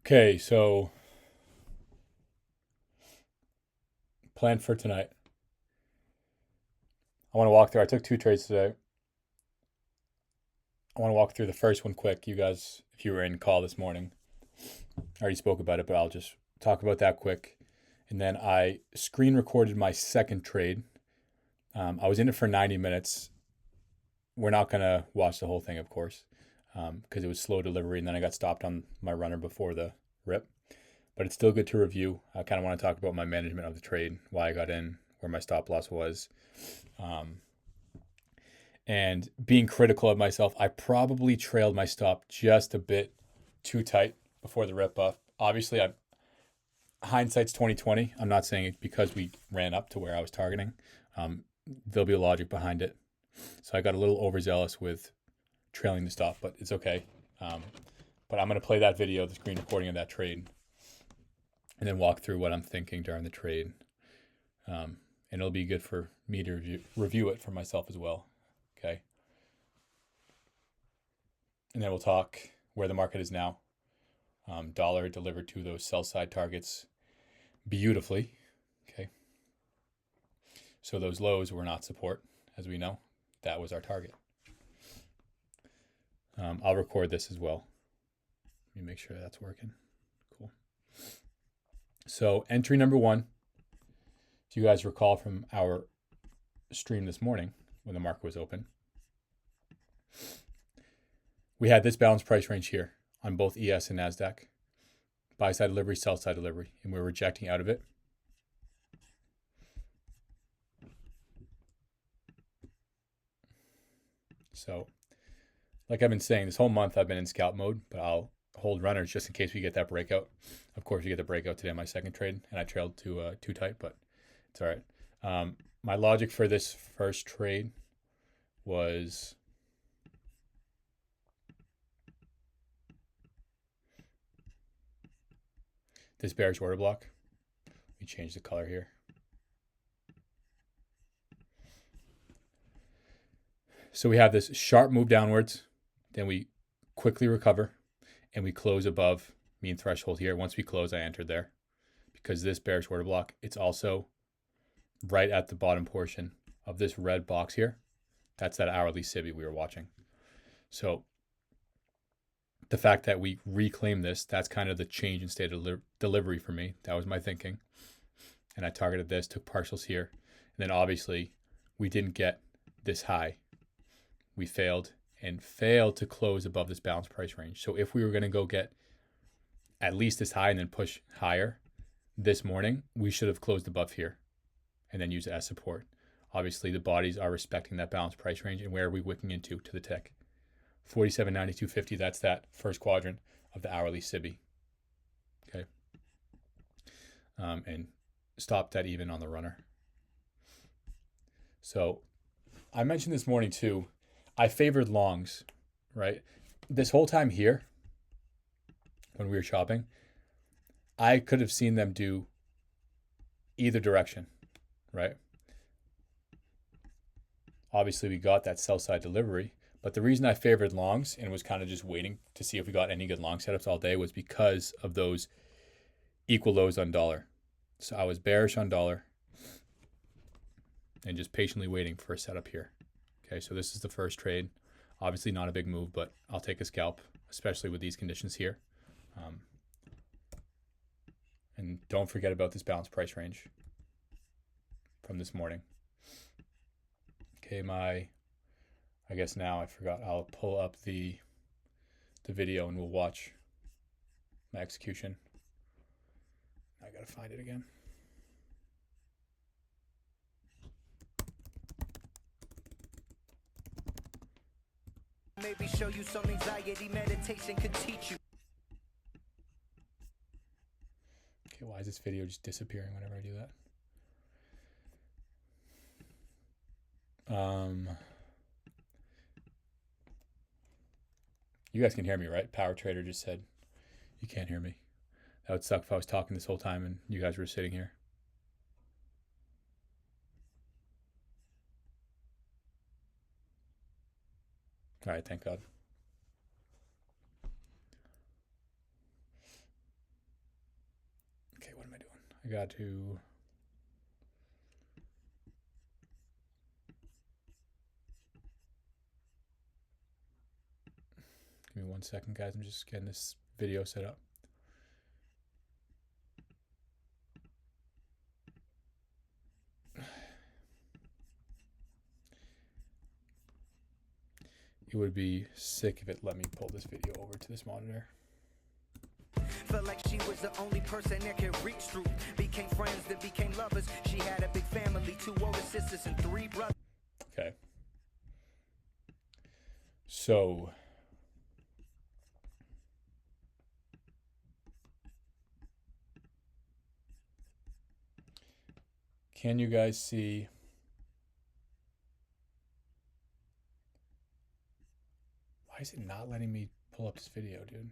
Okay, so plan for tonight. I want to walk through. I took two trades today. I want to walk through the first one quick. You guys, if you were in call this morning, I already spoke about it, but I'll just talk about that quick. And then I screen recorded my second trade. I was in it for 90 minutes. We're not going to watch the whole thing, of course, because it was slow delivery. And then I got stopped on my runner before the rip. But it's still good to review. I kind of want to talk about my management of the trade, why I got in, where my stop loss was. And being critical of myself, I probably trailed my stop just a bit too tight before the rip up. Obviously, hindsight's 2020. I'm not saying it because we ran up to where I was targeting. There'll be a logic behind it. So I got a little overzealous with trailing the stop, but it's okay. But I'm going to play that video, the screen recording of that trade, and then walk through what I'm thinking during the trade. And it'll be good for me to review it for myself as well. Okay. And then we'll talk where the market is now. Dollar delivered to those sell side targets beautifully. Okay. So those lows were not support, as we know. That was our target. I'll record this as well. Let me make sure that's working. Cool. So entry number one, if you guys recall from our stream this morning when the market was open, we had this balance price range here on both ES and NASDAQ. Buy side delivery, sell side delivery, and we're rejecting out of it. So, like I've been saying, this whole month I've been in scalp mode, but I'll hold runners just in case we get that breakout. Of course, we get the breakout today on my second trade, and I trailed to too tight, but it's all right. My logic for this first trade was this bearish order block. We change the color here. So we have this sharp move downwards, then we quickly recover, and we close above mean threshold here. Once we close, I entered there because this bearish order block, it's also right at the bottom portion of this red box here. That's that hourly SIBI we were watching. So the fact that we reclaim this, that's kind of the change in state of delivery for me. That was my thinking. And I targeted this, took partials here. And then obviously we didn't get this high. We failed to close above this balance price range. So if we were going to go get at least this high and then push higher this morning, we should have closed above here and then use it as support. Obviously, the bodies are respecting that balance price range. And where are we wicking into? To the tick. 47.9250, that's that first quadrant of the hourly SIBI. Okay. And stopped that even on the runner. So I mentioned this morning too, I favored longs, right? This whole time here, when we were shopping, I could have seen them do either direction, right? Obviously, we got that sell side delivery, but the reason I favored longs and was kind of just waiting to see if we got any good long setups all day was because of those equal lows on dollar. So I was bearish on dollar and just patiently waiting for a setup here. Okay, so this is the first trade. Obviously not a big move, but I'll take a scalp, especially with these conditions here. And don't forget about this balance price range from this morning. Okay, I guess now I forgot. I'll pull up the video and we'll watch my execution. I gotta find it again. Maybe show you some anxiety meditation could teach you. Okay, why is this video just disappearing whenever I do that? You guys can hear me, right? Power Trader just said you can't hear me. That would suck if I was talking this whole time and you guys were sitting here. All right, thank God. I got to. Give me 1 second, guys. I'm just getting this video set up. It would be sick if it let me pull this video over to this monitor. Felt like she was the only person that could reach truth. Became friends, then became lovers. She had a big family, 2 older sisters and 3 brothers. Okay. So can you guys see? Why is it not letting me pull up this video, dude?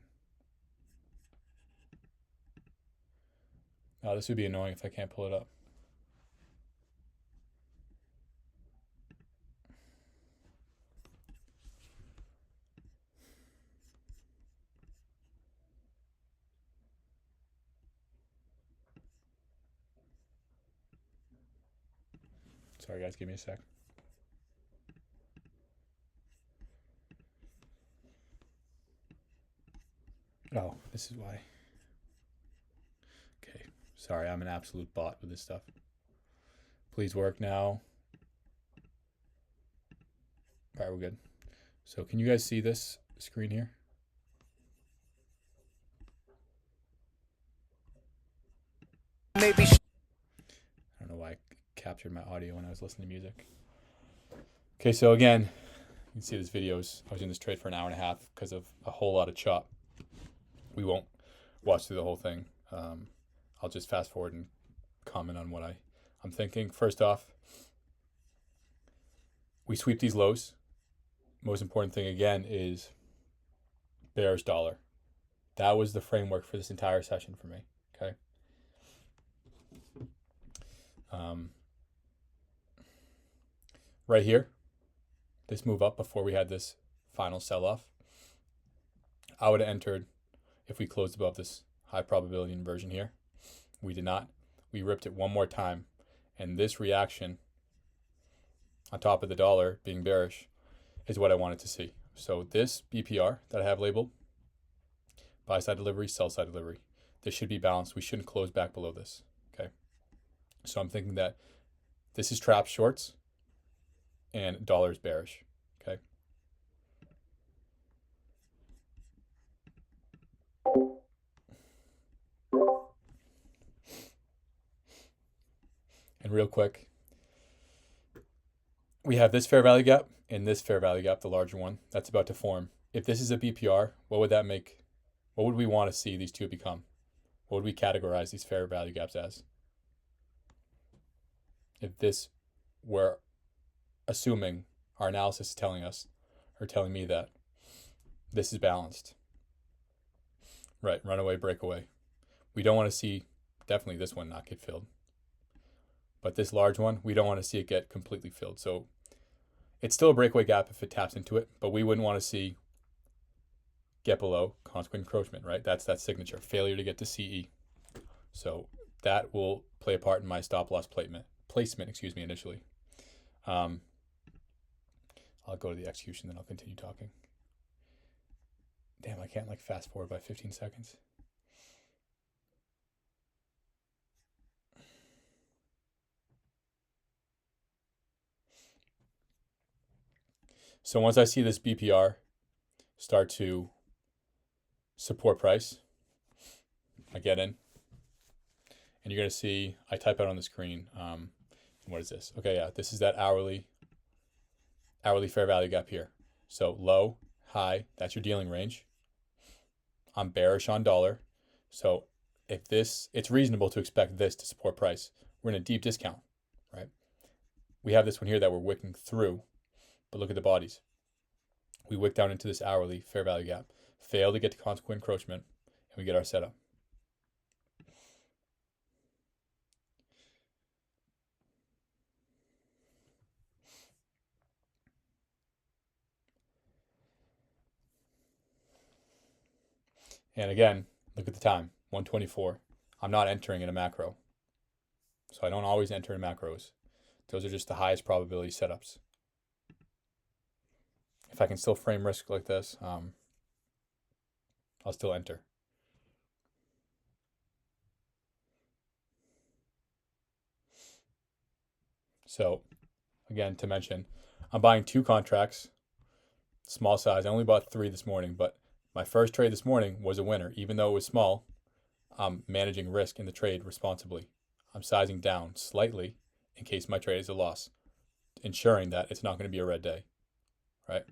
Oh, this would be annoying if I can't pull it up. Sorry, guys. Give me a sec. Oh, this is why. Okay. Sorry, I'm an absolute bot with this stuff. Please work now. All right, we're good. So can you guys see this screen here? Maybe I don't know why I captured my audio when I was listening to music. Okay, so again, you can see this videos. I was in this trade for an hour and a half because of a whole lot of chop. We won't watch through the whole thing. I'll just fast forward and comment on what I'm thinking. First off, we sweep these lows. Most important thing again is bearish dollar. That was the framework for this entire session for me. Okay. Right here, this move up before we had this final sell-off, I would have entered if we closed above this high probability inversion here. We did not. We ripped it one more time, and this reaction on top of the dollar being bearish is what I wanted to see. So this BPR that I have labeled, buy side delivery, sell side delivery, this should be balanced. We shouldn't close back below this. Okay. So I'm thinking that this is trap shorts and dollar is bearish. Okay. And real quick, we have this fair value gap and this fair value gap, the larger one, that's about to form. If this is a BPR, what would that make? What would we want to see these two become? What would we categorize these fair value gaps as? If this were assuming our analysis is telling us, or telling me that this is balanced. Right, runaway, breakaway. We don't want to see, definitely this one not get filled. But this large one, we don't want to see it get completely filled. So it's still a breakaway gap if it taps into it, but we wouldn't want to see get below consequent encroachment, right? That's that signature, failure to get to CE. So that will play a part in my stop loss placement, initially. I'll go to the execution, then I'll continue talking. Damn, I can't like fast forward by 15 seconds. So once I see this BPR start to support price, I get in. And you're going to see, I type out on the screen, what is this? Okay, yeah, this is that hourly fair value gap here. So low, high, that's your dealing range. I'm bearish on dollar. So if this, it's reasonable to expect this to support price. We're in a deep discount, right? We have this one here that we're wicking through, but look at the bodies. We wick down into this hourly fair value gap, fail to get to consequent encroachment, and we get our setup. And again, look at the time, 124. I'm not entering in a macro. So I don't always enter in macros. Those are just the highest probability setups. If I can still frame risk like this, I'll still enter. So again, to mention, I'm buying 2 contracts, small size. I only bought 3 this morning, but my first trade this morning was a winner. Even though it was small, I'm managing risk in the trade responsibly. I'm sizing down slightly in case my trade is a loss, ensuring that it's not going to be a red day, right?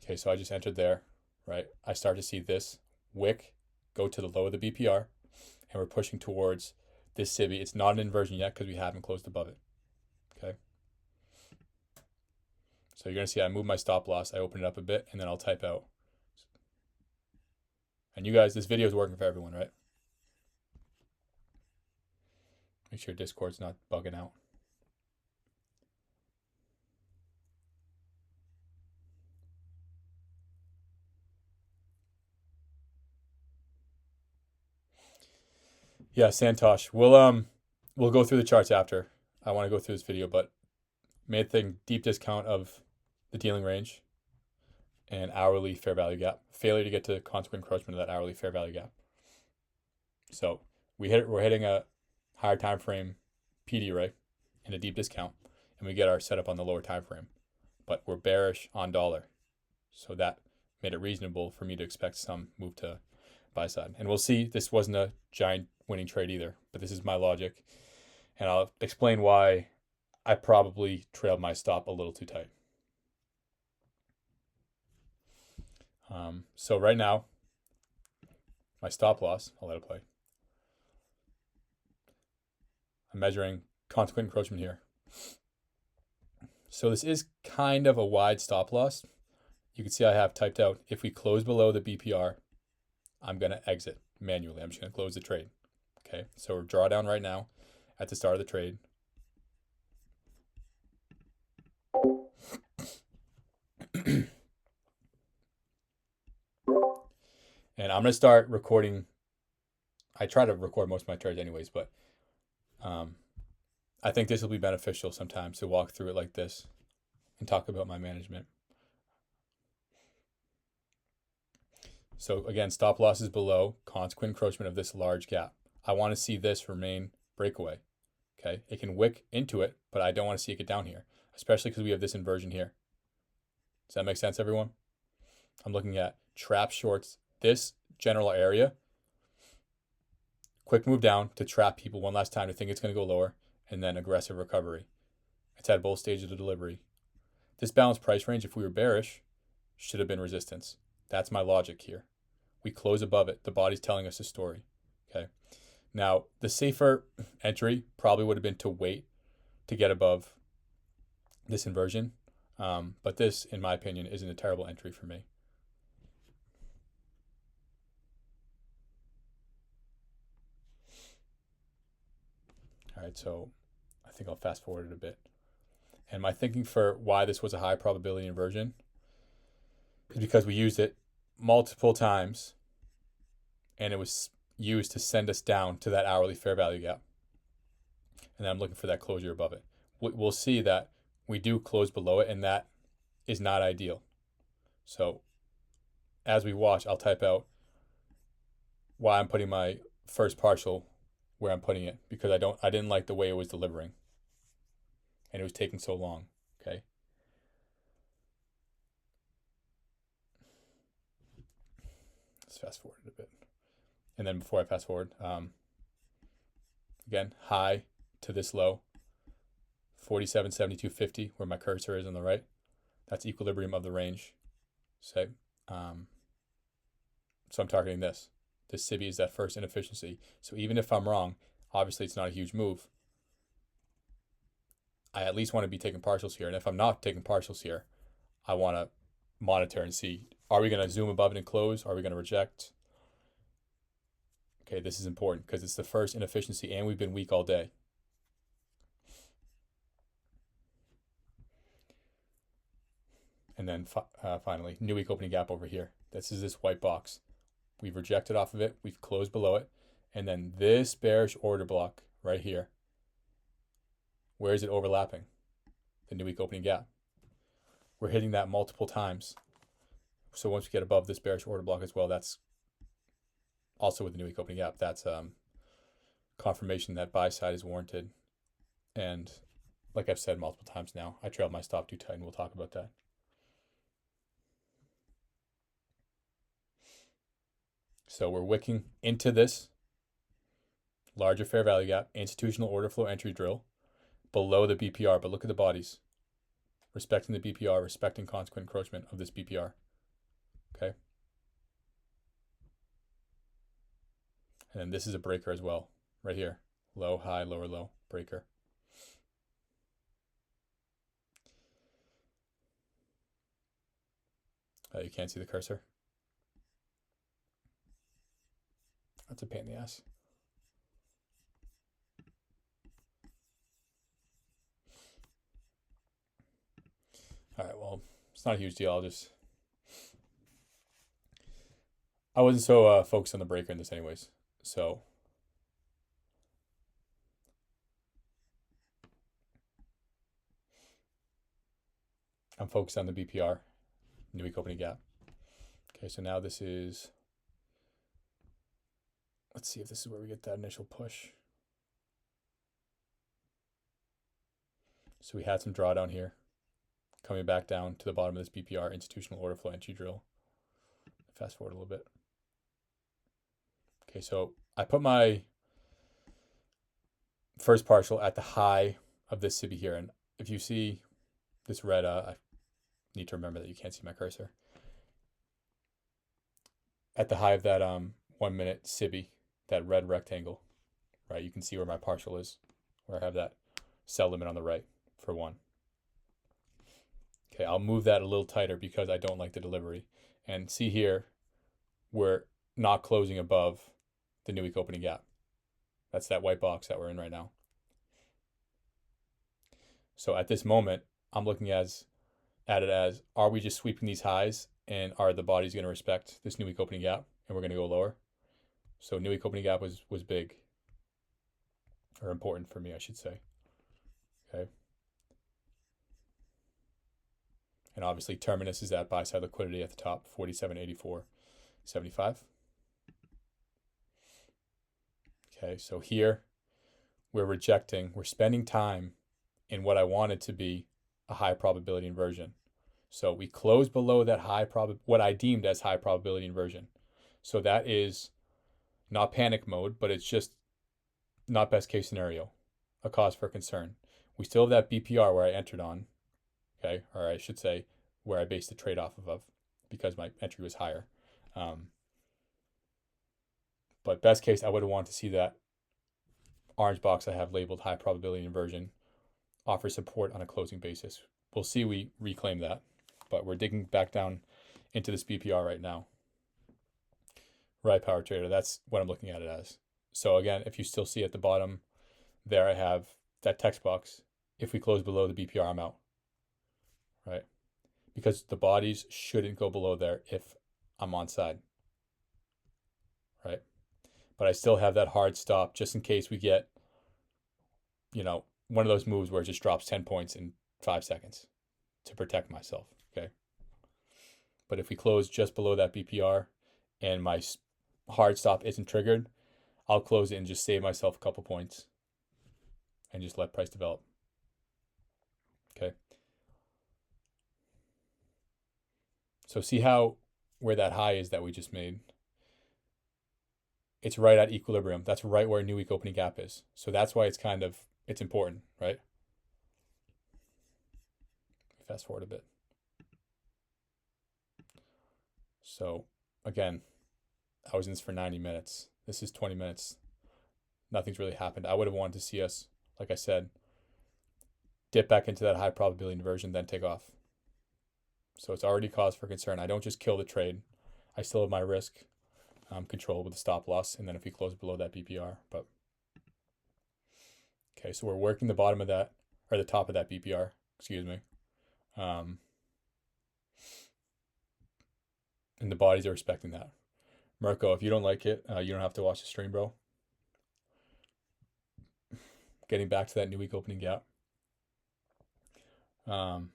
Okay, so I just entered there, right? I start to see this wick go to the low of the BPR, and we're pushing towards this SIBI. It's not an inversion yet because we haven't closed above it, okay? So you're going to see I move my stop loss. I open it up a bit, and then I'll type out. And you guys, this video is working for everyone, right? Make sure Discord's not bugging out. Yeah, Santosh. We'll go through the charts after. I want to go through this video, but main thing, deep discount of the dealing range and hourly fair value gap. Failure to get to consequent encroachment of that hourly fair value gap. So we're hitting a higher time frame PD array and a deep discount, and we get our setup on the lower time frame. But we're bearish on dollar. So that made it reasonable for me to expect some move to buy side. And we'll see, this wasn't a giant winning trade either, but this is my logic. And I'll explain why I probably trailed my stop a little too tight. So right now, my stop loss, I'll let it play. I'm measuring consequent encroachment here. So this is kind of a wide stop loss. You can see I have typed out, if we close below the BPR, I'm going to exit manually. I'm just going to close the trade. Okay, so we're drawdown right now at the start of the trade. And I'm going to start recording. I try to record most of my trades anyways, but I think this will be beneficial sometimes to walk through it like this and talk about my management. So again, stop loss is below consequent encroachment of this large gap. I want to see this remain breakaway. Okay, it can wick into it, but I don't want to see it get down here, especially because we have this inversion here. Does that make sense, everyone? I'm looking at trap shorts, this general area. Quick move down to trap people one last time to think it's going to go lower, and then aggressive recovery. It's at both stages of delivery. This balanced price range, if we were bearish, should have been resistance. That's my logic here. We close above it. The body's telling us a story. Okay. Now, the safer entry probably would have been to wait to get above this inversion. But this, in my opinion, isn't a terrible entry for me. All right, so I think I'll fast forward it a bit. And my thinking for why this was a high probability inversion is because we used it multiple times and it was used to send us down to that hourly fair value gap. And I'm looking for that closure above it. We'll see that we do close below it, and that is not ideal. So as we watch, I'll type out why I'm putting my first partial where I'm putting it, because I didn't like the way it was delivering and it was taking so long. Okay. Let's fast forward it a bit. And then before I fast forward, again, high to this low, 47.7250, where my cursor is on the right. That's equilibrium of the range. Say, so I'm targeting this. This SIBI is that first inefficiency. So even if I'm wrong, obviously it's not a huge move. I at least want to be taking partials here. And if I'm not taking partials here, I want to monitor and see, are we going to zoom above it and close? Are we going to reject? Okay, this is important because it's the first inefficiency and we've been weak all day. And then finally, new week opening gap over here. This is this white box. We've rejected off of it. We've closed below it. And then this bearish order block right here, where is it overlapping? The new week opening gap. We're hitting that multiple times. So once we get above this bearish order block as well, that's also with the new week opening gap. That's confirmation that buy side is warranted. And like I've said multiple times now, I trailed my stop too tight, and we'll talk about that. So we're wicking into this larger fair value gap, institutional order flow entry drill below the BPR. But look at the bodies. Respecting the BPR, respecting consequent encroachment of this BPR. Okay. And then this is a breaker as well, right here. Low, high, lower, low, breaker. You can't see the cursor. That's a pain in the ass. All right, well, it's not a huge deal. I wasn't so focused on the breaker in this anyways. So I'm focused on the BPR, new week opening gap. Okay, so now this is, let's see if this is where we get that initial push. So we had some drawdown here, coming back down to the bottom of this BPR, institutional order flow entry drill. Fast forward a little bit. Okay, so I put my first partial at the high of this SIBI here. And if you see this red, I need to remember that you can't see my cursor. At the high of that 1 minute SIBI, that red rectangle, right? You can see where my partial is, where I have that sell limit on the right for 1. Okay, I'll move that a little tighter because I don't like the delivery. And see here, we're not closing above the new week opening gap. That's that white box that we're in right now. So at this moment, I'm looking at it as, are we just sweeping these highs, and are the bodies going to respect this new week opening gap, and we're going to go lower? So new week opening gap was big, or important for me, I should say. Okay. And obviously terminus is that buy side liquidity at the top, 47.84.75. Okay, so here we're spending time in what I wanted to be a high probability inversion. So we closed below that what I deemed as high probability inversion. So that is not panic mode, but it's just not best case scenario, a cause for concern. We still have that BPR where I entered on, okay, or I should say where I based the trade off of because my entry was higher. But best case, I would have wanted to see that orange box I have labeled high probability inversion offer support on a closing basis. We'll see we reclaim that, but we're digging back down into this BPR right now. Right, power trader, that's what I'm looking at it as. So again, if you still see at the bottom there, I have that text box. If we close below the BPR, I'm out, right? Because the bodies shouldn't go below there if I'm on side, right? But I still have that hard stop just in case we get, one of those moves where it just drops 10 points in 5 seconds to protect myself, okay? But if we close just below that BPR and my hard stop isn't triggered, I'll close it and just save myself a couple points and just let price develop, okay? So see where that high is that we just made? It's right at equilibrium. That's right where new week opening gap is. So that's why it's important, right? Fast forward a bit. So again, I was in this for 90 minutes. This is 20 minutes. Nothing's really happened. I would have wanted to see us, like I said, dip back into that high probability inversion, then take off. So it's already cause for concern. I don't just kill the trade. I still have my risk control with the stop loss, and then if we close below that BPR. But okay, so we're working the bottom of that, or the top of that BPR, excuse me. And the bodies are respecting that. Mirko, if you don't like it, you don't have to watch the stream, bro. getting back to that new week opening gap. Now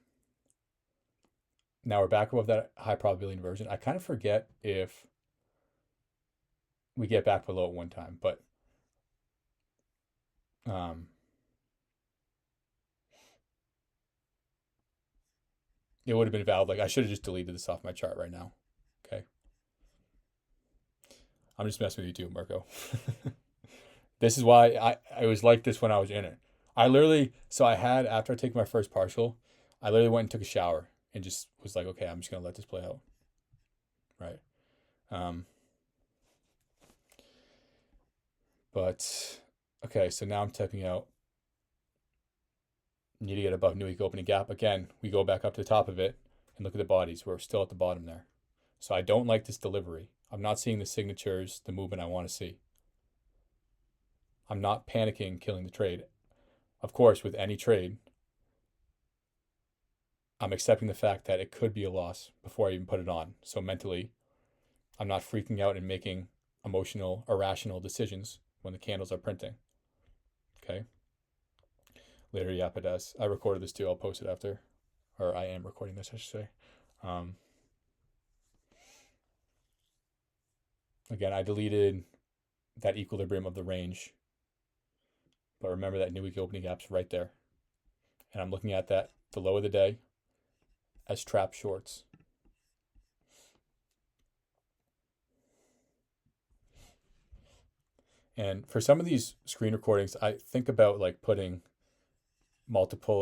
we're back above that high probability inversion. I kind of forget if we get back below it one time, but it would have been valid. Like I should have just deleted this off my chart right now. Okay. I'm just messing with you too, Marco. This is why I was like this when I was in it. After I take my first partial, I literally went and took a shower and just was like, okay, I'm just going to let this play out. Right. But, okay, so now I'm typing out, need to get above new week opening gap. Again, we go back up to the top of it and look at the bodies. We're still at the bottom there. So I don't like this delivery. I'm not seeing the signatures, the movement I want to see. I'm not panicking, killing the trade. Of course, with any trade, I'm accepting the fact that it could be a loss before I even put it on. So mentally, I'm not freaking out and making emotional, irrational decisions when the candles are printing. Okay. Later, Yapadas. I recorded this too. I'll post it after. Or I am recording this, I should say. Again, I deleted that equilibrium of the range. But remember that new week opening gap's right there. And I'm looking at that, the low of the day, as trap shorts. And for some of these screen recordings, I think about like putting multiple,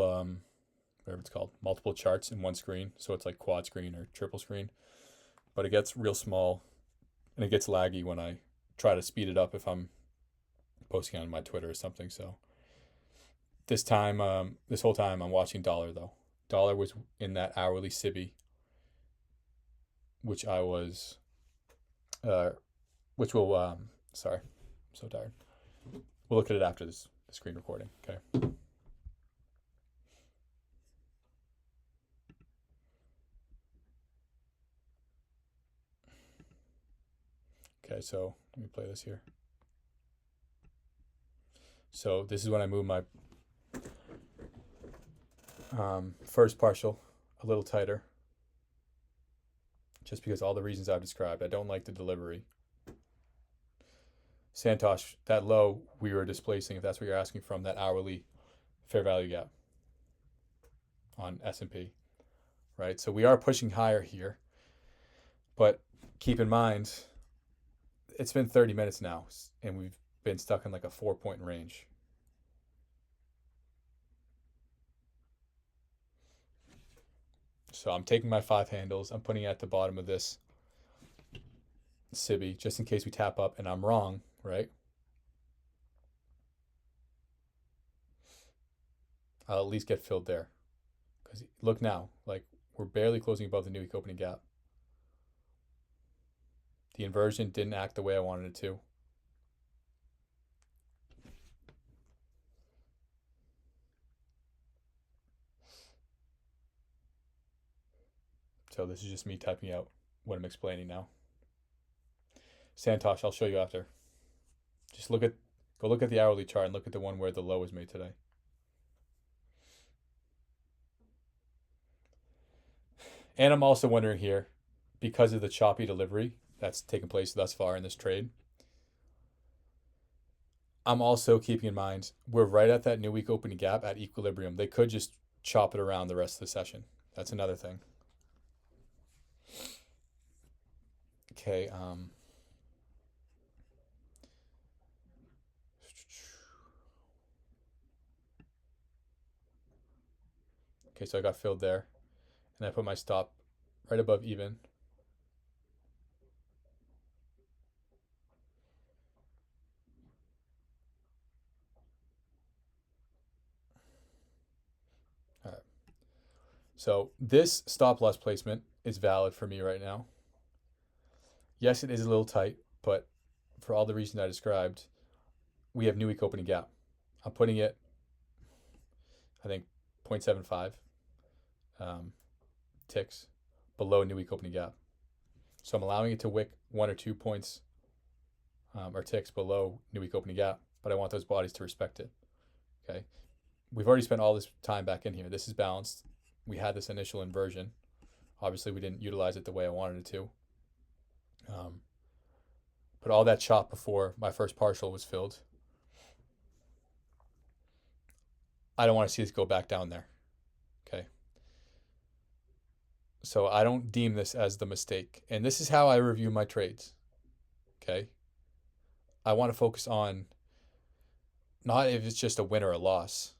whatever it's called, multiple charts in one screen. So it's like quad screen or triple screen. But it gets real small and it gets laggy when I try to speed it up if I'm posting on my Twitter or something. So this whole time I'm watching dollar though. Dollar was in that hourly Sibi, which I was, sorry, I'm so tired. We'll look at it after the screen recording. Okay. Okay, so let me play this here. So this is when I move my first partial a little tighter, just because all the reasons I've described. I don't like the delivery. Santosh, that low we were displacing, if that's what you're asking, from that hourly fair value gap on S&P, right? So we are pushing higher here, but keep in mind, it's been 30 minutes now, and we've been stuck in like a 4-point range. So I'm taking my 5 handles. I'm putting it at the bottom of this Sibi just in case we tap up and I'm wrong, right? I'll at least get filled there. Because look now, like we're barely closing above the new week opening gap. The inversion didn't act the way I wanted it to. So this is just me typing out what I'm explaining now. Santosh, I'll show you after. Just go look at the hourly chart and look at the one where the low was made today. And I'm also wondering here, because of the choppy delivery that's taken place thus far in this trade, I'm also keeping in mind we're right at that new week opening gap at equilibrium. They could just chop it around the rest of the session. That's another thing. Okay. Okay, so I got filled there. And I put my stop right above even. All right. So this stop loss placement is valid for me right now. Yes, it is a little tight, but for all the reasons I described, we have new week opening gap. I'm putting it, I think, 0.75 ticks below new week opening gap. So I'm allowing it to wick 1 or 2 points or ticks below new week opening gap, but I want those bodies to respect it, Okay. We've already spent all this time back in here. This is balanced. We had this initial inversion. Obviously, we didn't utilize it the way I wanted it to. Um, but all that chop before my first partial was filled. I don't want to see this go back down there. Okay. So I don't deem this as the mistake. And this is how I review my trades. Okay. I want to focus on not if it's just a win or a loss.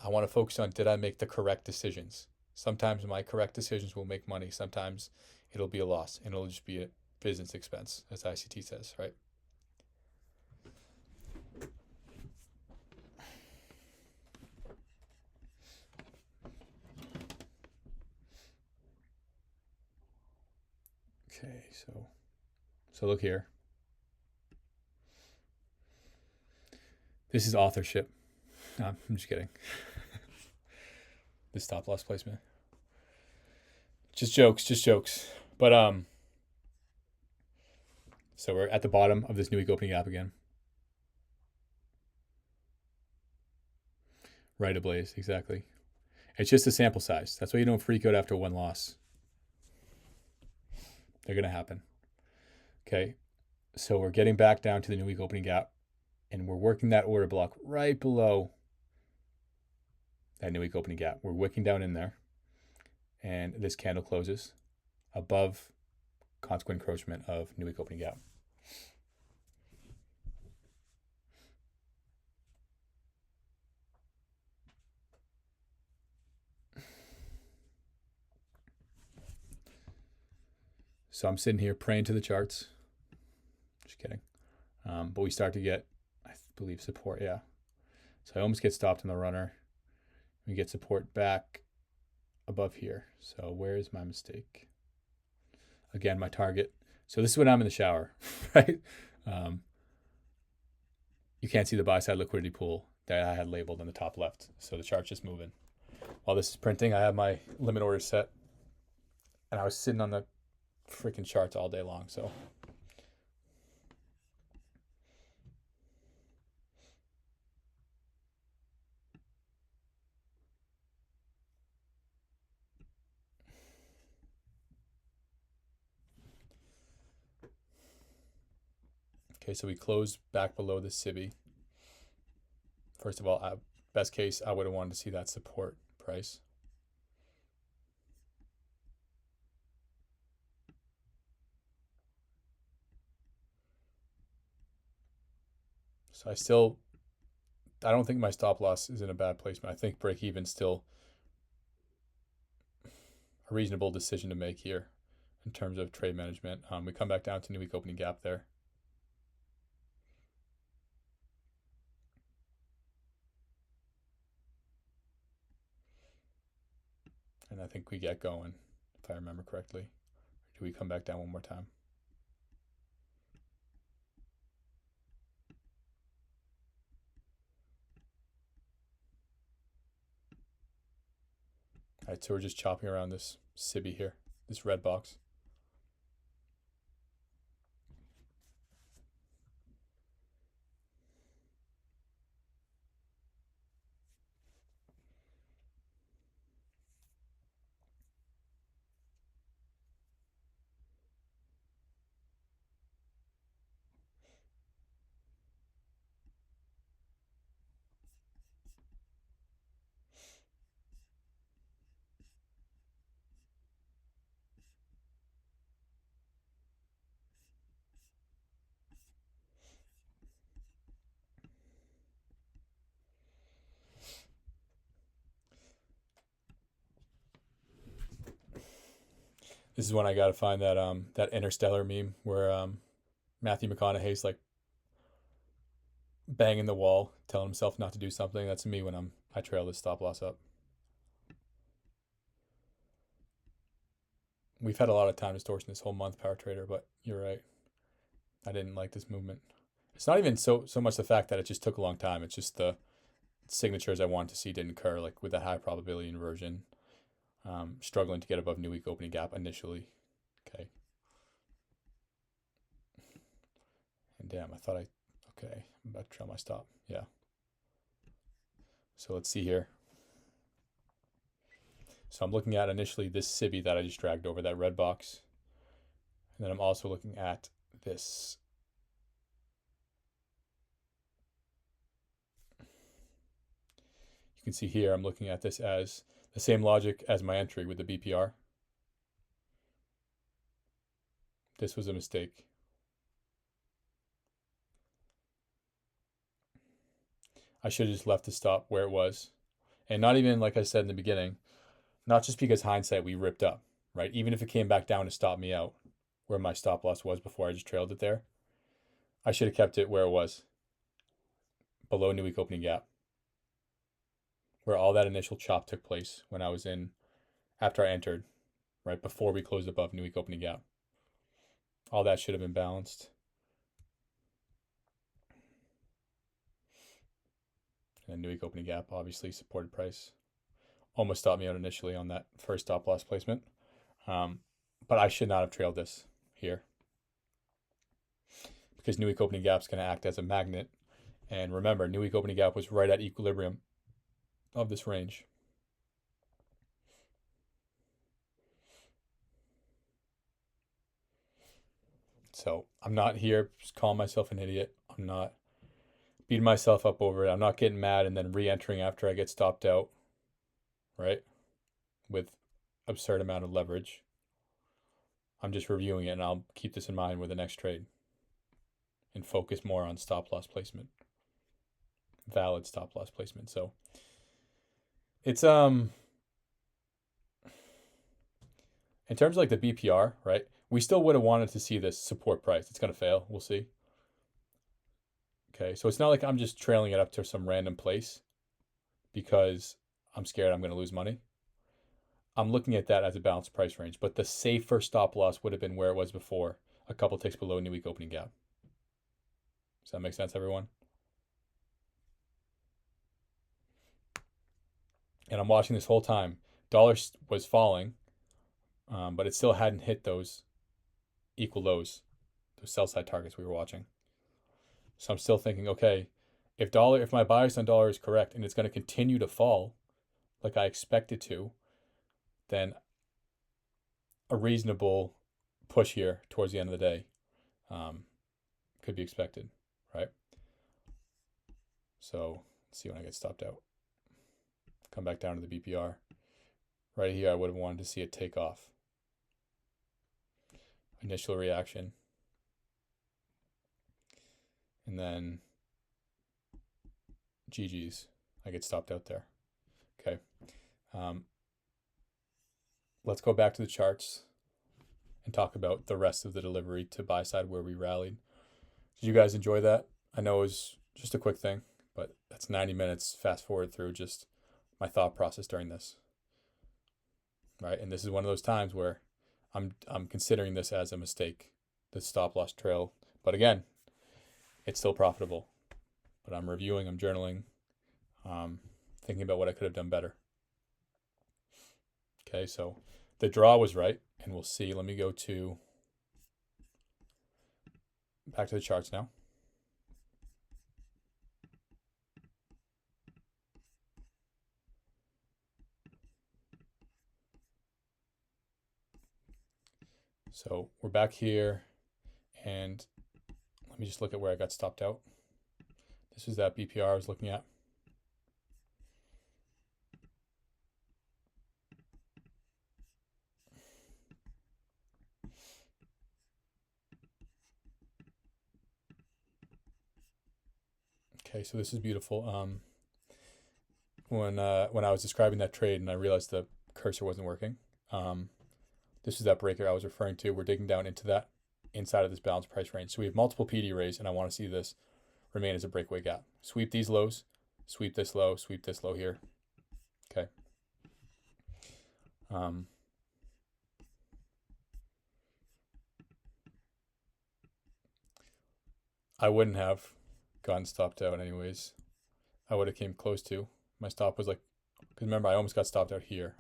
I want to focus on, did I make the correct decisions? Sometimes my correct decisions will make money. Sometimes it'll be a loss and it'll just be a business expense, as ICT says, right? Okay, so look here. This is authorship. No, I'm just kidding. This stop loss placement. Just jokes. But so we're at the bottom of this new week opening gap again. Right ablaze, exactly. It's just a sample size. That's why you don't freak out after one loss. They're gonna happen. Okay. So we're getting back down to the new week opening gap, and we're working that order block right below that new week opening gap. We're wicking down in there, and this candle closes above consequent encroachment of new week opening gap. So I'm sitting here praying to the charts. Just kidding. But we start to get, I believe, support. Yeah. So I almost get stopped on the runner. We get support back above here. So where is my mistake? Again, my target. So this is when I'm in the shower, right? You can't see the buy side liquidity pool that I had labeled in the top left. So the chart's just moving. While this is printing, I have my limit order set. And I was sitting on the freaking charts all day long. So okay, so we closed back below the SIBI. First of all, best case, I would have wanted to see that support price. So I don't think my stop loss is in a bad placement. I think break even still a reasonable decision to make here in terms of trade management. We come back down to new week opening gap there. And I think we get going, if I remember correctly. Or do we come back down one more time? All right, so we're just chopping around this SIBI here, this red box. This is when I gotta find that Interstellar meme where Matthew McConaughey's like banging the wall, telling himself not to do something. That's me when I trail this stop loss up. We've had a lot of time distortion this whole month, Power Trader, but you're right. I didn't like this movement. It's not even so much the fact that it just took a long time. It's just the signatures I wanted to see didn't occur, like with that high probability inversion. Struggling to get above new week opening gap initially. Okay. And damn, I thought okay, I'm about to trail my stop. Yeah. So let's see here. So I'm looking at initially this civvy that I just dragged over, that red box. And then I'm also looking at this. You can see here, I'm looking at this as the same logic as my entry with the BPR. This was a mistake. I should have just left the stop where it was. And not even, like I said in the beginning, not just because hindsight we ripped up, right? Even if it came back down to stop me out where my stop loss was before I just trailed it there, I should have kept it where it was, below new week opening gap, where all that initial chop took place when I was in, after I entered, right before we closed above new week opening gap. All that should have been balanced. And new week opening gap, obviously supported price. Almost stopped me out initially on that first stop loss placement. But I should not have trailed this here, because new week opening gap is going to act as a magnet. And remember, new week opening gap was right at equilibrium of this range. So I'm not here just calling myself an idiot. I'm not beating myself up over it. I'm not getting mad and then re-entering after I get stopped out, right? With absurd amount of leverage. I'm just reviewing it, and I'll keep this in mind with the next trade and focus more on stop loss placement, valid stop loss placement. So it's in terms of like the BPR, right? We still would have wanted to see this support price. It's going to fail. We'll see. Okay, so it's not like I'm just trailing it up to some random place because I'm scared I'm going to lose money. I'm looking at that as a balanced price range, but the safer stop loss would have been where it was before, a couple ticks below new week opening gap. Does that make sense, everyone? And I'm watching this whole time. Dollar was falling, but it still hadn't hit those equal lows, those sell side targets we were watching. So I'm still thinking, okay, if my bias on dollar is correct and it's going to continue to fall like I expect it to, then a reasonable push here towards the end of the day could be expected, right? So let's see when I get stopped out. Come back down to the BPR. Right here, I would have wanted to see it take off. Initial reaction. And then GG's. I get stopped out there. Okay. Let's go back to the charts and talk about the rest of the delivery to buy side where we rallied. Did you guys enjoy that? I know it was just a quick thing, but that's 90 minutes fast forward through just my thought process during this. Right? And this is one of those times where I'm considering this as a mistake, the stop loss trail. But again, it's still profitable. But I'm reviewing, I'm journaling, thinking about what I could have done better. Okay, so the draw was right, and we'll see. Let me go back to the charts now. So we're back here, and let me just look at where I got stopped out. This is that BPR I was looking at. Okay, so this is beautiful. When I was describing that trade and I realized the cursor wasn't working, this is that breaker I was referring to. We're digging down into that inside of this balanced price range. So we have multiple PD rays, and I want to see this remain as a breakaway gap. Sweep these lows, sweep this low here. Okay. I wouldn't have gotten stopped out anyways. I would have came close to. My stop was like, because remember, I almost got stopped out here.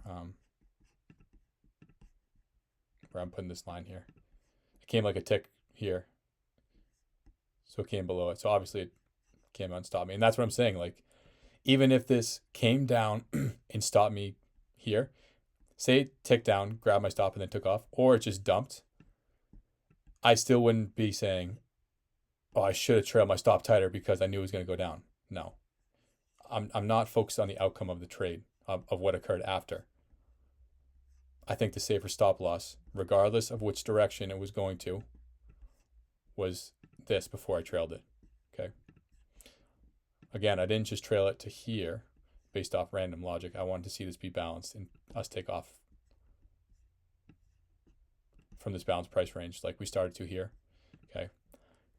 Where I'm putting this line here. It came like a tick here. So it came below it. So obviously it came out and stopped me. And that's what I'm saying. Like, Even if this came down and stopped me here, say it ticked down, grabbed my stop, and then took off, or it just dumped, I still wouldn't be saying, oh, I should have trailed my stop tighter because I knew it was going to go down. No, I'm not focused on the outcome of the trade, of what occurred after. I think the safer stop loss, regardless of which direction it was going to, was this before I trailed it. Okay. Again, I didn't just trail it to here based off random logic. I wanted to see this be balanced and us take off from this balanced price range like we started to here. Okay.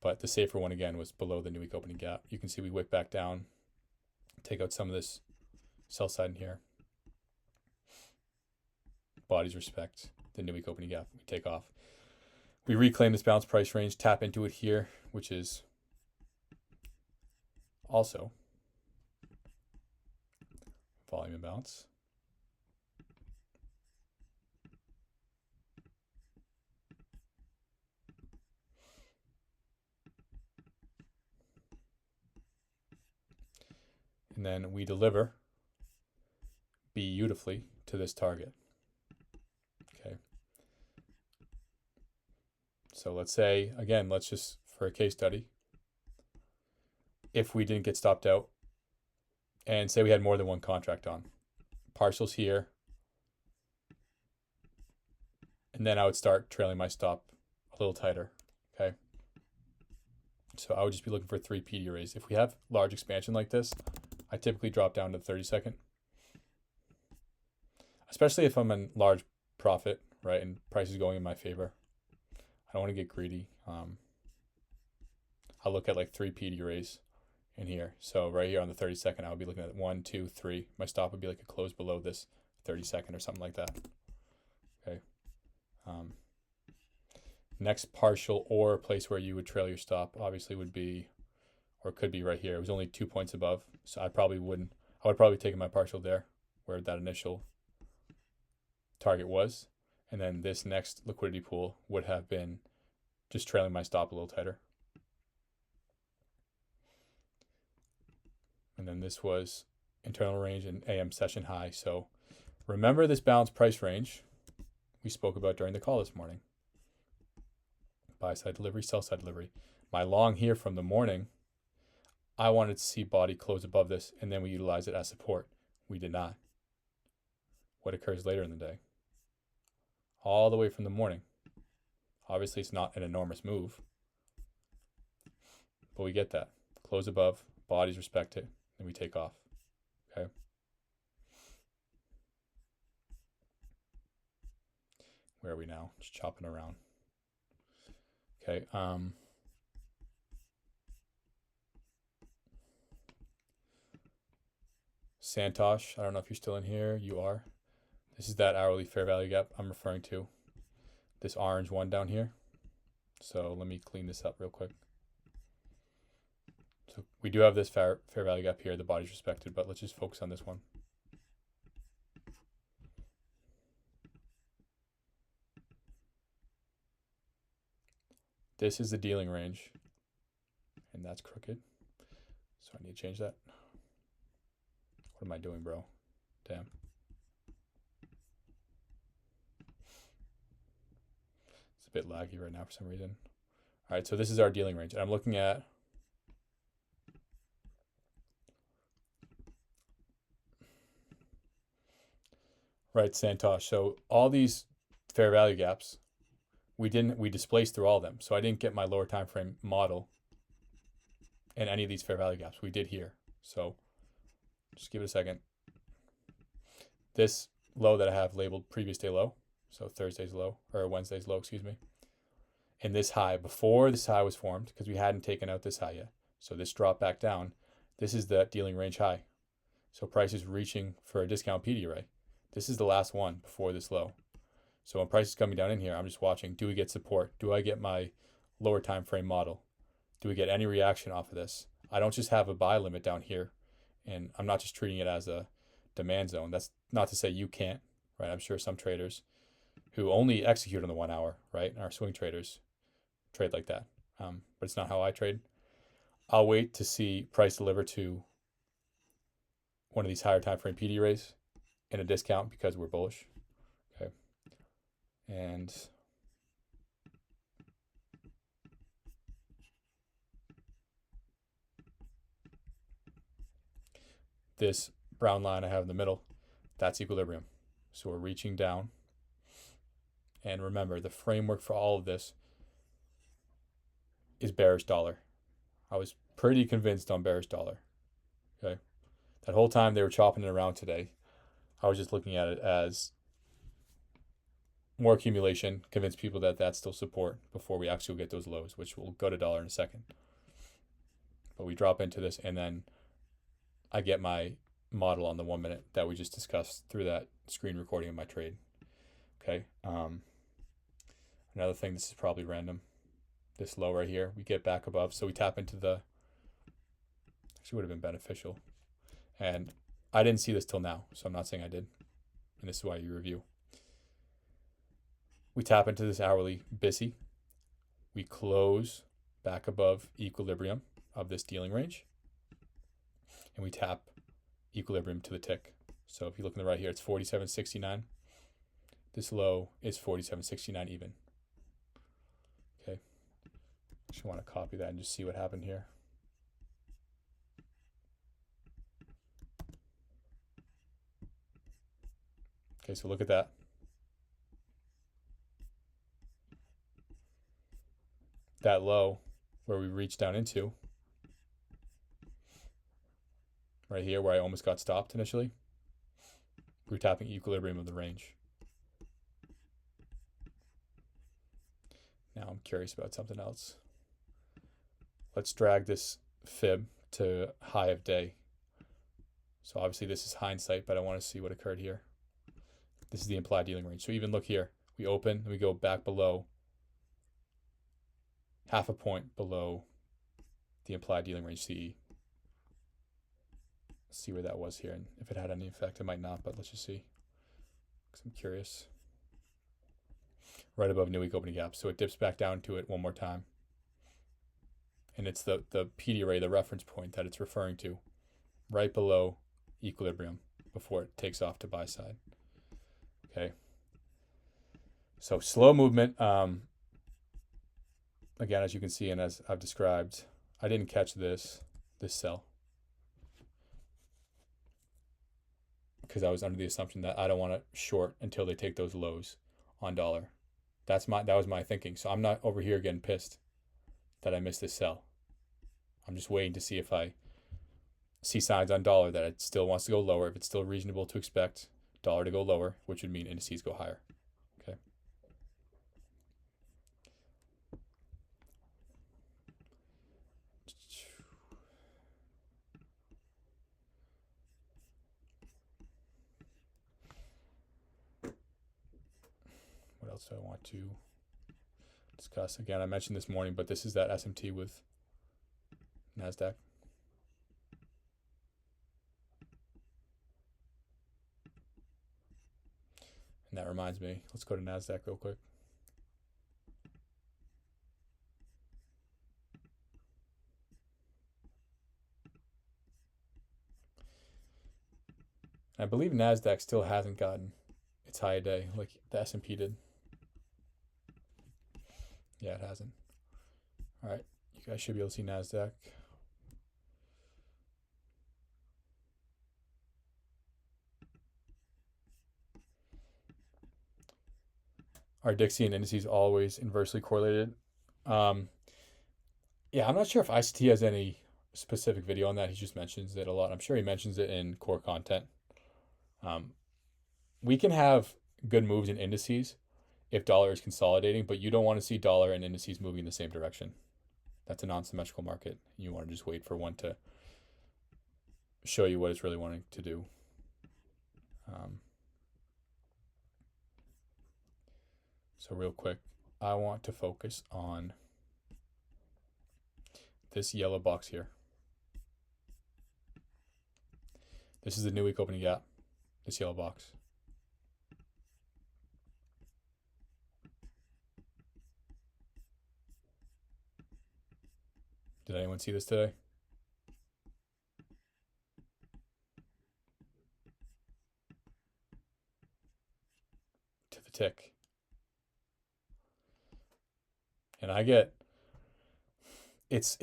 But the safer one again was below the new week opening gap. You can see we whip back down, take out some of this sell side in here. Bodies respect the new week opening gap. We take off. We reclaim this balanced price range, tap into it here, which is also volume imbalance. And then we deliver beautifully to this target. Okay. So let's say, again, let's just, for a case study, if we didn't get stopped out and say we had more than one contract on, partials here, and then I would start trailing my stop a little tighter. Okay. So I would just be looking for 3 PD arrays. If we have large expansion like this, I typically drop down to the 30-second, especially if I'm in large profit, right, and price is going in my favor. I don't want to get greedy. I'll look at like 3 PD arrays in here. So right here on the 30-second, I would be looking at 1, 2, 3. My stop would be like a close below this 30-second or something like that. Okay. Next partial or place where you would trail your stop obviously would be, or could be right here. It was only 2 points above, so I would probably take my partial there where that initial target was, and then this next liquidity pool would have been just trailing my stop a little tighter. And then this was internal range and AM session high. So remember this balanced price range we spoke about during the call this morning. Buy side delivery, sell side delivery. My long here from the morning, I wanted to see body close above this, and then we utilize it as support. We did not. What occurs later in the day? All the way from the morning. Obviously, it's not an enormous move, but we get that. Close above, bodies respect it, and we take off. Okay. Where are we now? Just chopping around. Okay. Santosh, I don't know if you're still in here. You are. This is that hourly fair value gap I'm referring to. This orange one down here. So let me clean this up real quick. So we do have this fair value gap here. The body's respected, but let's just focus on this one. This is the dealing range, and that's crooked. So I need to change that. What am I doing, bro? Damn. It's a bit laggy right now for some reason. All right, so this is our dealing range. And I'm looking at right, Santosh. So all these fair value gaps, we displaced through all of them. So I didn't get my lower time frame model in any of these fair value gaps. We did here. So just give it a second. This low that I have labeled previous day low, so Thursday's low, or Wednesday's low, excuse me. And this high, before this high was formed, because we hadn't taken out this high yet. So this drop back down, this is the dealing range high. So price is reaching for a discount PD array. This is the last one before this low. So when price is coming down in here, I'm just watching, do we get support? Do I get my lower time frame model? Do we get any reaction off of this? I don't just have a buy limit down here, and I'm not just treating it as a demand zone. That's not to say you can't, right? I'm sure some traders who only execute on the 1 hour, right, and our swing traders trade like that. But it's not how I trade. I'll wait to see price deliver to one of these higher time frame PD rays in a discount because we're bullish. Okay. And this brown line I have in the middle, that's equilibrium. So we're reaching down. And remember, the framework for all of this is bearish dollar. I was pretty convinced on bearish dollar. Okay. That whole time they were chopping it around today, I was just looking at it as more accumulation, convince people that that's still support before we actually get those lows, which will go to dollar in a second. But we drop into this, and then I get my model on the 1 minute that we just discussed through that screen recording of my trade. Okay. Another thing, this is probably random. This low right here, we get back above, so we tap into the. Actually, would have been beneficial, and I didn't see this till now, so I'm not saying I did, and this is why you review. We tap into this hourly BISI. We close back above equilibrium of this dealing range, and we tap equilibrium to the tick. So if you look on the right here, it's 47.69. This low is 47.69 even. Okay. Just want to copy that and just see what happened here. Okay, so look at that. That low where we reached down into, right here where I almost got stopped initially, we're tapping equilibrium of the range. Now I'm curious about something else. Let's drag this fib to high of day. So obviously this is hindsight, but I want to see what occurred here. This is the implied dealing range. So even look here, we open and we go back below, half a point below the implied dealing range CE. Let's see where that was here, and if it had any effect, it might not, but let's just see, because I'm curious. Right above new week opening gap, so it dips back down to it one more time. And it's the PD array, the reference point that it's referring to, right below equilibrium before it takes off to buy side. Okay. So slow movement. Again, as you can see, and as I've described, I didn't catch this sell because I was under the assumption that I don't want to short until they take those lows on dollar. That was my thinking. So I'm not over here getting pissed that I missed this sell. I'm just waiting to see if I see signs on dollar that it still wants to go lower, if it's still reasonable to expect dollar to go lower, which would mean indices go higher. Okay. What else do I want to discuss? Again, I mentioned this morning, but this is that SMT with NASDAQ. And that reminds me, let's go to NASDAQ real quick. I believe NASDAQ still hasn't gotten its high day like the S&P did. Yeah, it hasn't. All right, you guys should be able to see NASDAQ. Are Dixie and indices always inversely correlated? Yeah, I'm not sure if ICT has any specific video on that. He just mentions it a lot. I'm sure he mentions it in core content. We can have good moves in indices if dollar is consolidating, but you don't want to see dollar and indices moving in the same direction. That's a non-symmetrical market. You want to just wait for one to show you what it's really wanting to do. So real quick, I want to focus on this yellow box here. This is the new week opening gap, this yellow box. Did anyone see this today? tick. And I get, it's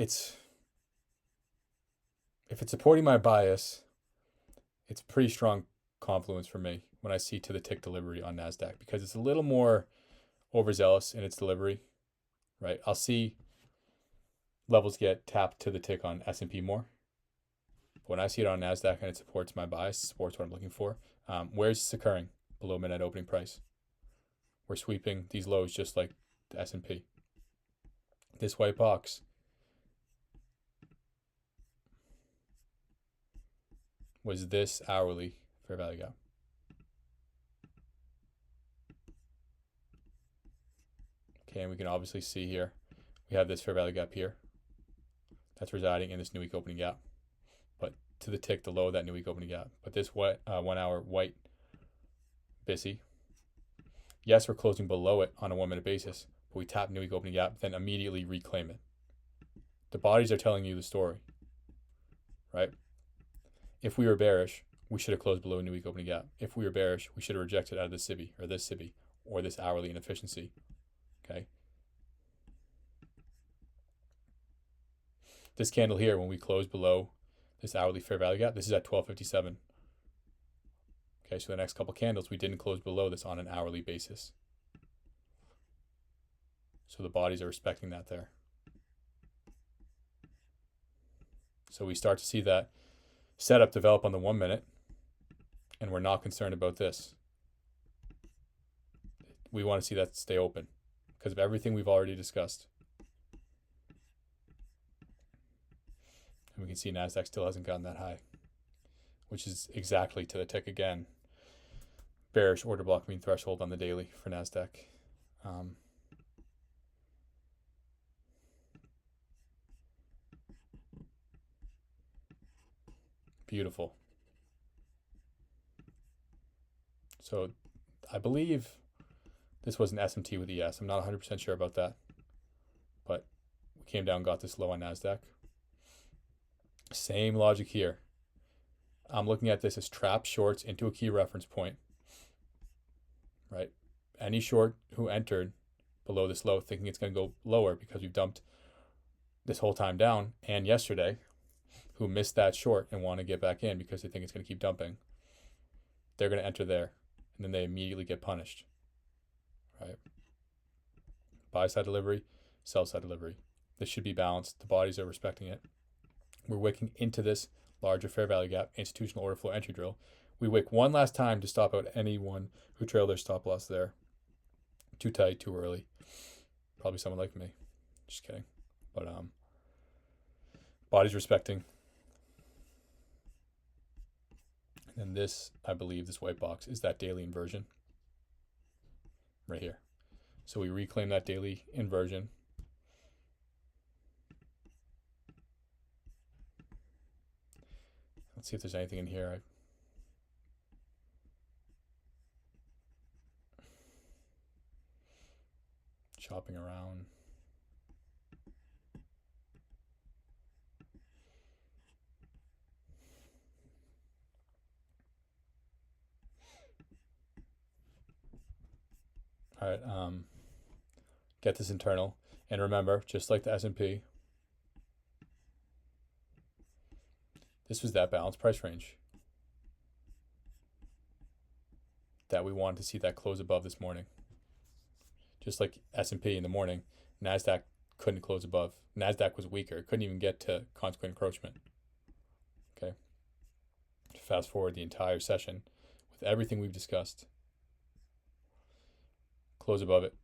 if it's supporting my bias, it's a pretty strong confluence for me when I see to the tick delivery on NASDAQ, because it's a little more overzealous in its delivery, right? I'll see levels get tapped to the tick on S&P more. When I see it on NASDAQ and it supports my bias, supports what I'm looking for, where's this occurring? Below midnight opening price. We're sweeping these lows just like the S&P. This white box was this hourly fair value gap. Okay, and we can obviously see here, we have this fair value gap here. That's residing in this new week opening gap. But to the tick, the low of that new week opening gap. But this 1 hour white BISI, yes, we're closing below it on a 1 minute basis, but we tap new week opening gap, then immediately reclaim it. The bodies are telling you the story, right? If we were bearish, we should have closed below a new week opening gap. If we were bearish, we should have rejected out of this SIBI or this SIBI or this hourly inefficiency. Okay. This candle here, when we close below this hourly fair value gap, this is at 12.57. Okay, so the next couple candles, we didn't close below this on an hourly basis. So the bodies are respecting that there. So we start to see that setup develop on the 1 minute, and we're not concerned about this. We want to see that stay open because of everything we've already discussed. And we can see NASDAQ still hasn't gotten that high, which is exactly to the tick again. Bearish order block mean threshold on the daily for NASDAQ. Beautiful. So I believe this was an SMT with ES. I'm not 100% sure about that. But we came down, got this low on NASDAQ. Same logic here. I'm looking at this as trap shorts into a key reference point. Right? Any short who entered below this low thinking it's going to go lower because we've dumped this whole time down, and yesterday, who missed that short and want to get back in because they think it's going to keep dumping, they're going to enter there, and then they immediately get punished. Right? Buy side delivery, sell side delivery. This should be balanced. The bodies are respecting it. We're wicking into this larger fair value gap, institutional order flow entry drill. We wick one last time to stop out anyone who trailed their stop loss there. Too tight, too early. Probably someone like me. Just kidding. But bodies respecting. And then this, I believe, this white box is that daily inversion right here. So we reclaim that daily inversion. Let's see if there's anything in here. Chopping around. All right, get this internal. And remember, just like the S&P, this was that balanced price range that we wanted to see that close above this morning. Just like S&P in the morning, NASDAQ couldn't close above. NASDAQ was weaker. It couldn't even get to consequent encroachment. Okay. Fast forward the entire session with everything we've discussed. Close above it,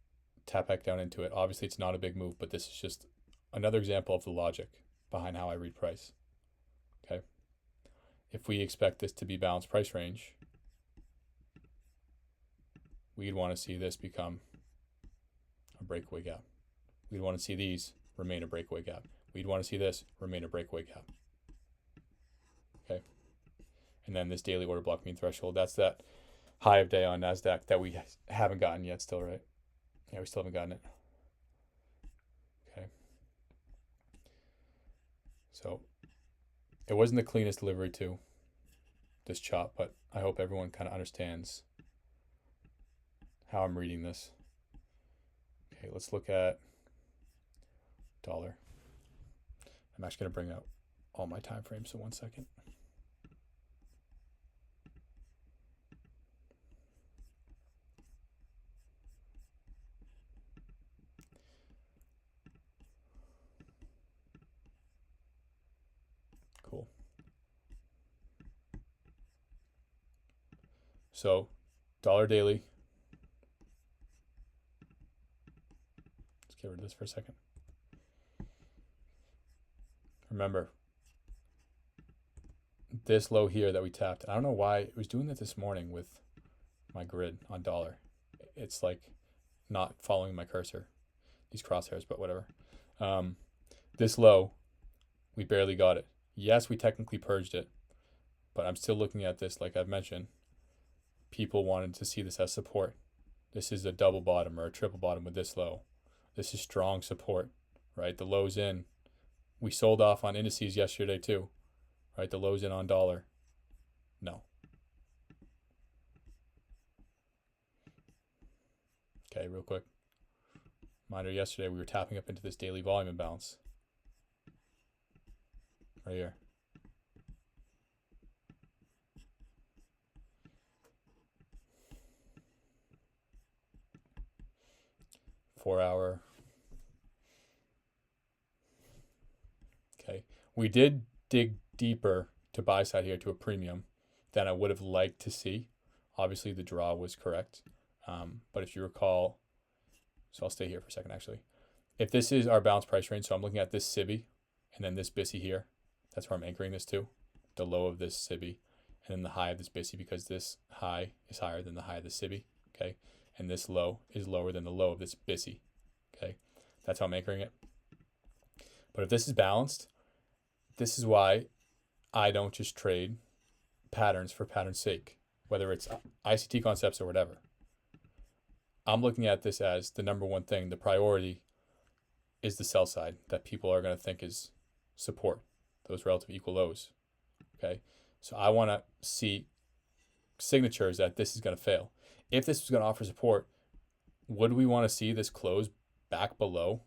tap back down into it. Obviously, it's not a big move, but this is just another example of the logic behind how I read price. Okay. If we expect this to be balanced price range, we'd want to see this become a breakaway gap. We'd want to see these remain a breakaway gap. We'd want to see this remain a breakaway gap. Okay. And then this daily order block mean threshold, that's that high of day on NASDAQ that we haven't gotten yet still, right? Yeah, we still haven't gotten it. Okay. So it wasn't the cleanest delivery to this chop, but I hope everyone kind of understands how I'm reading this. Okay, let's look at dollar. I'm actually going to bring out all my time frames, so 1 second. Cool. So, dollar daily. Let's get rid of this for a second. Remember, this low here that we tapped, I don't know why it was doing that this morning with my grid on dollar. It's like not following my cursor, these crosshairs, but whatever. This low, we barely got it. Yes, we technically purged it, but I'm still looking at this, like I've mentioned. People wanted to see this as support. This is a double bottom or a triple bottom with this low. This is strong support, right? The low's in. We sold off on indices yesterday too, right? The low's in on dollar. No. Okay, real quick. Reminder, yesterday we were tapping up into this daily volume imbalance. Right here. Four-hour. Okay. We did dig deeper to buy side here to a premium than I would have liked to see. Obviously, the draw was correct. But if you recall, so I'll stay here for a second actually. If this is our bounce price range, so I'm looking at this SIBI and then this BISI here. That's where I'm anchoring this to. The low of this SIBI and then the high of this BISI, because this high is higher than the high of the SIBI. Okay. And this low is lower than the low of this BISI. Okay. That's how I'm anchoring it. But if this is balanced, this is why I don't just trade patterns for pattern's sake, whether it's ICT concepts or whatever. I'm looking at this as the number one thing. The priority is the sell side that people are going to think is support, those relative equal lows. Okay. So I want to see signatures that this is going to fail. If this was going to offer support, would we want to see this close back below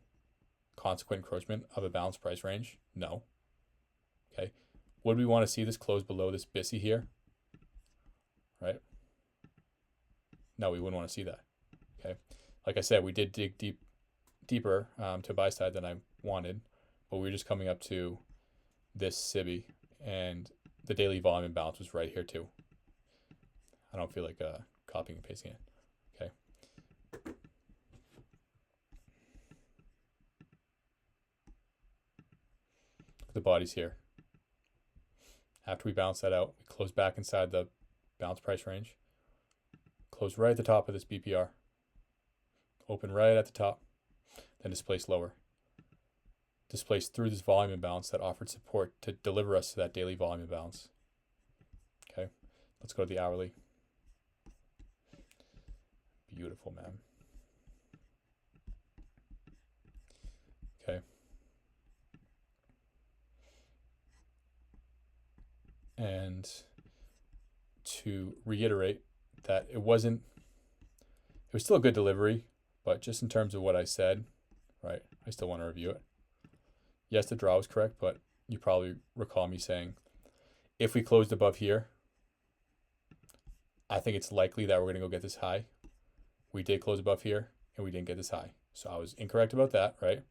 consequent encroachment of a balanced price range? No. Okay. Would we want to see this close below this BISI here? Right? No, we wouldn't want to see that. Okay. Like I said, we did dig deeper to buy side than I wanted, but we were just coming up to this SIBI, and the daily volume imbalance was right here too. I don't feel like copying and pasting it. Okay. The body's here. After we bounce that out, we close back inside the bounce price range. Close right at the top of this BPR. Open right at the top, then displace lower. Displace through this volume imbalance that offered support to deliver us to that daily volume imbalance. Okay, let's go to the hourly. Beautiful, man. Okay. And to reiterate that it was still a good delivery, but just in terms of what I said, right, I still want to review it. Yes, the draw was correct, but you probably recall me saying, if we closed above here, I think it's likely that we're going to go get this high. We did close above here, and we didn't get this high. So I was incorrect about that, right?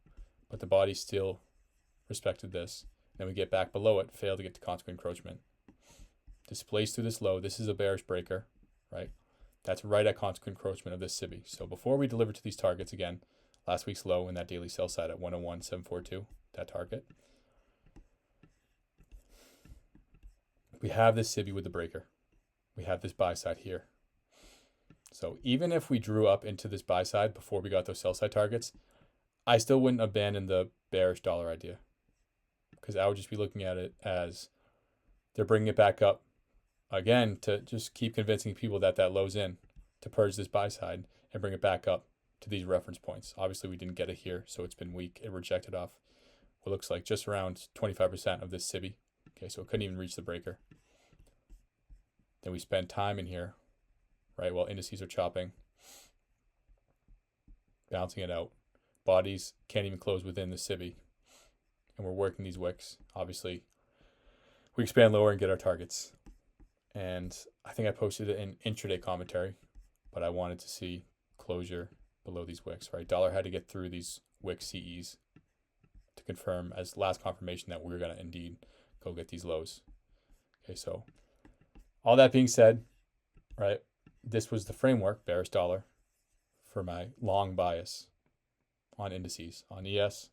But the body still respected this. Then we get back below it, fail to get to consequent encroachment. Displaced through this low. This is a bearish breaker, right? That's right at consequent encroachment of this SIBI. So before we deliver to these targets, again, last week's low in that daily sell side at 101.742, that target. We have this SIBI with the breaker. We have this buy side here. So even if we drew up into this buy side before we got those sell side targets, I still wouldn't abandon the bearish dollar idea, because I would just be looking at it as they're bringing it back up again to just keep convincing people that that low's in, to purge this buy side and bring it back up to these reference points. Obviously, we didn't get it here, so it's been weak. It rejected off what looks like just around 25% of this SIBI. Okay, so it couldn't even reach the breaker. Then we spend time in here, right, while indices are chopping. bouncing it out. Bodies can't even close within the civvy. And we're working these wicks. Obviously, we expand lower and get our targets. And I think I posted it in intraday commentary, but I wanted to see closure below these wicks, right? Dollar had to get through these wick CEs to confirm as last confirmation that we're going to indeed go get these lows. Okay, so all that being said, right, this was the framework, bearish dollar, for my long bias on indices, on ES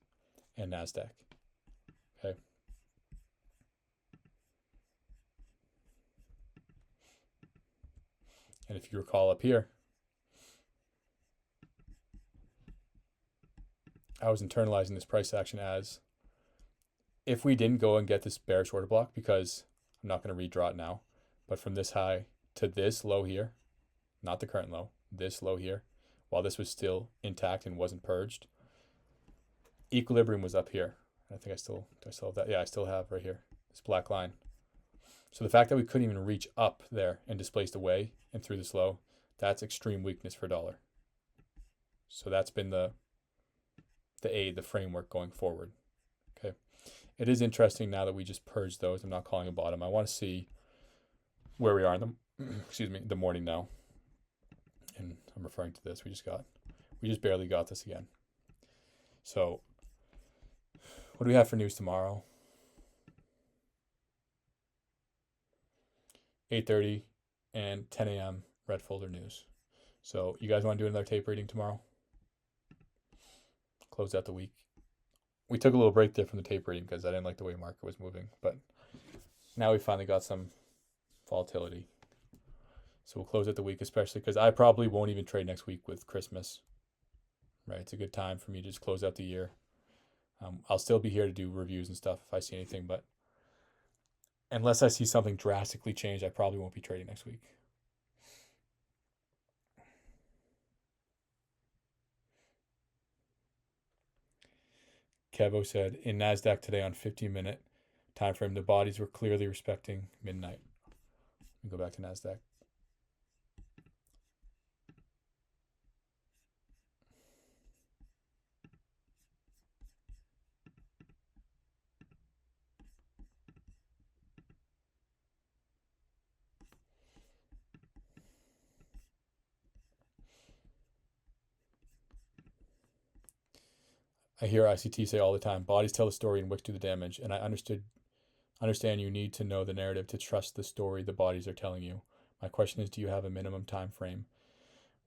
and NASDAQ. Okay. And if you recall up here, I was internalizing this price action as if we didn't go and get this bearish order block, because I'm not going to redraw it now, but from this high to this low here, not the current low, this low here, while this was still intact and wasn't purged, equilibrium was up here. I think I still have that. Yeah, I still have right here, this black line. So the fact that we couldn't even reach up there and displaced away and through this low, that's extreme weakness for dollar. So that's been the framework going forward. Okay. It is interesting now that we just purged those. I'm not calling a bottom. I want to see where we are in the morning now. And I'm referring to this. We just barely got this again. So what do we have for news tomorrow? 8:30 and 10 a.m. red folder news. So you guys want to do another tape reading tomorrow? Close out the week. We took a little break there from the tape reading because I didn't like the way the market was moving, but now we finally got some volatility. So we'll close out the week, especially because I probably won't even trade next week with Christmas. Right, it's a good time for me to just close out the year. I'll still be here to do reviews and stuff if I see anything, but unless I see something drastically change, I probably won't be trading next week. Kevo said, in NASDAQ today on 15-minute time frame, the bodies were clearly respecting midnight. Let me go back to NASDAQ. I hear ICT say all the time, bodies tell the story and wicks do the damage. And I understand you need to know the narrative to trust the story the bodies are telling you. My question is, do you have a minimum time frame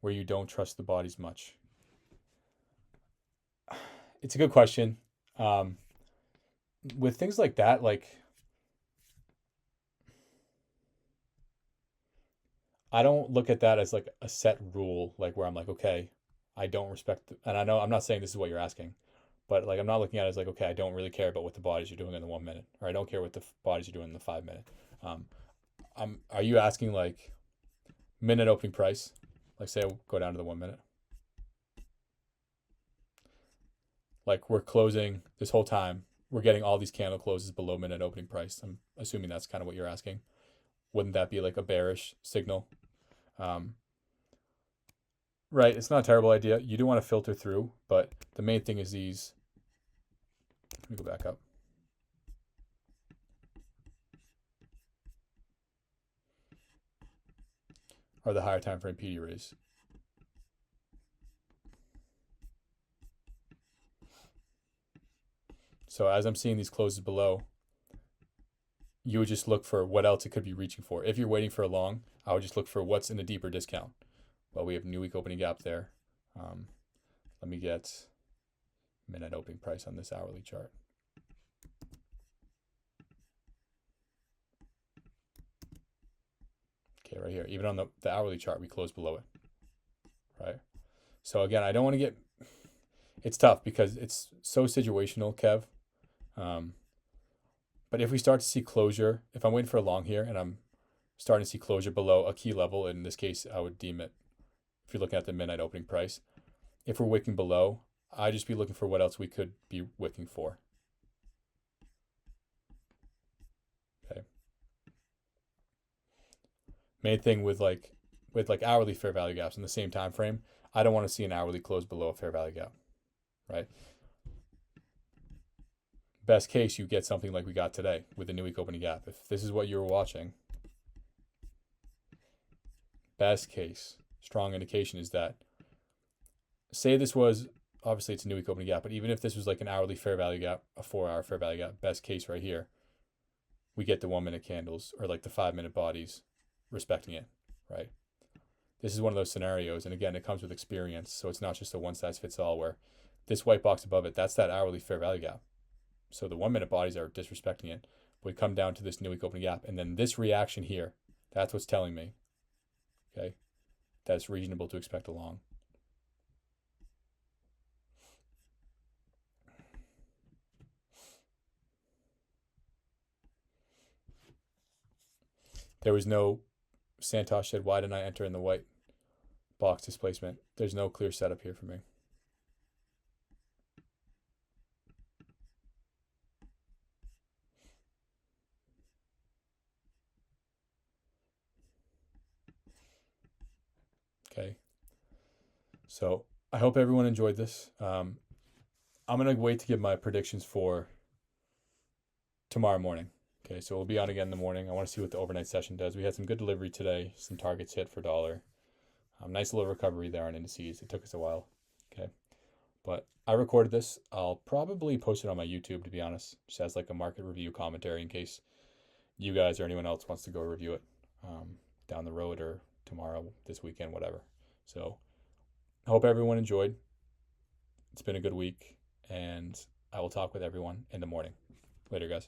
where you don't trust the bodies much? It's a good question. With things like that, like I don't look at that as like a set rule, like where I'm like, okay, I don't respect, and I know I'm not saying this is what you're asking, but like I'm not looking at it as like, okay, I don't really care about what the bodies are doing in the 1 minute, or I don't care what the bodies are doing in the 5 minute. Are you asking like minute opening price? Like say I go down to the 1 minute. Like we're closing this whole time, we're getting all these candle closes below minute opening price. I'm assuming that's kind of what you're asking. Wouldn't that be like a bearish signal? Right, it's not a terrible idea. You do want to filter through, but the main thing is these. Let me go back up. Are the higher time frame PD rays. So as I'm seeing these closes below, you would just look for what else it could be reaching for. If you're waiting for a long, I would just look for what's in a deeper discount. Well, we have new week opening gap there. Let me get minute opening price on this hourly chart. Okay, right here. Even on the hourly chart, we close below it. Right? So again, I don't want to get... It's tough because it's so situational, Kev. But if we start to see closure, if I'm waiting for a long here and I'm starting to see closure below a key level, in this case, I would deem it, if you're looking at the midnight opening price, if we're wicking below, I'd just be looking for what else we could be wicking for. Okay. Main thing with like hourly fair value gaps in the same time frame, I don't want to see an hourly close below a fair value gap, right? Best case, you get something like we got today with the new week opening gap. If this is what you were watching, best case, strong indication is that, say this was, obviously it's a new week opening gap, but even if this was like an hourly fair value gap, a 4-hour fair value gap, best case right here, we get the 1-minute candles or like the 5-minute bodies respecting it, right? This is one of those scenarios. And again, it comes with experience. So it's not just a one size fits all where this white box above it, that's that hourly fair value gap. So the 1-minute bodies are disrespecting it. We come down to this new week opening gap. And then this reaction here, that's what's telling me, okay, that it's reasonable to expect a long. There was no Santosh said, why didn't I enter in the white box displacement? There's no clear setup here for me. Okay. So I hope everyone enjoyed this. I'm going to wait to give my predictions for tomorrow morning. Okay, so we'll be on again in the morning. I want to see what the overnight session does. We had some good delivery today, some targets hit for dollar. Nice little recovery there on indices. It took us a while. Okay, but I recorded this. I'll probably post it on my YouTube, to be honest, just as like a market review commentary in case you guys or anyone else wants to go review it down the road or tomorrow, this weekend, whatever. So I hope everyone enjoyed. It's been a good week, and I will talk with everyone in the morning. Later, guys.